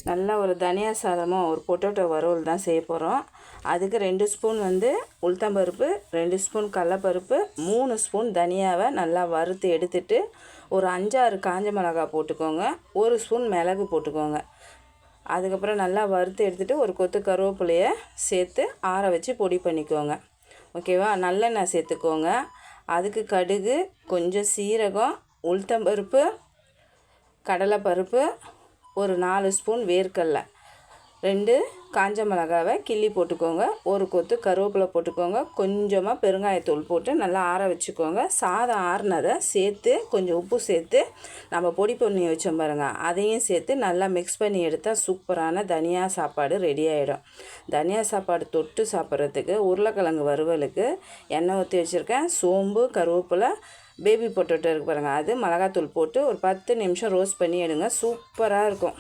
நல்லா ஒரு தனியா சாதமும் ஒரு பொட்டேட்டோ வறுவல் தான் செய்ய போகிறோம். அதுக்கு 2 ஸ்பூன் உளுத்தம்பருப்பு, 2 ஸ்பூன் கடலப்பருப்பு, 3 ஸ்பூன் தனியாவை நல்லா வறுத்து எடுத்துட்டு ஒரு 5-6 காஞ்ச மிளகாய் போட்டுக்கோங்க. 1 ஸ்பூன் மிளகு போட்டுக்கோங்க. அதுக்கப்புறம் நல்லா வறுத்து எடுத்துகிட்டு ஒரு கொத்து கருவேப்பிலையை சேர்த்து ஆற வச்சு பொடி பண்ணிக்கோங்க. ஓகேவா? நல்லெண்ணெய் சேர்த்துக்கோங்க. அதுக்கு கடுகு, கொஞ்சம் சீரகம், உளுத்தம்பருப்பு, கடலைப்பருப்பு, ஒரு 4 ஸ்பூன் வேர்க்கடலை, 2 காஞ்ச மிளகாவை கிள்ளி போட்டுக்கோங்க. ஒரு கொத்து கருவேப்பிலை போட்டுக்கோங்க. கொஞ்சமாக பெருங்காயத்தூள் போட்டு நல்லா ஆற வச்சுக்கோங்க. சாதம் ஆறுனதை சேர்த்து கொஞ்சம் உப்பு சேர்த்து நம்ம பொடி பண்ணி வச்சோம் பாருங்கள், அதையும் சேர்த்து நல்லா மிக்ஸ் பண்ணி எடுத்தால் சூப்பரான தனியா சாப்பாடு ரெடி ஆகிடும். தனியா சாப்பாடு தொட்டு சாப்பிட்றதுக்கு உருளைக்கிழங்கு வறுவலுக்கு எண்ணெய் ஊற்றி வச்சுருக்கேன். சோம்பு, கருவேப்பிலை, பேபி பொட்டேட்டோ இருக்குது பாருங்கள், அது மிளகாத்தூள் போட்டு ஒரு 10 நிமிஷம் ரோஸ்ட் பண்ணி எடுங்க. சூப்பராக இருக்கும்.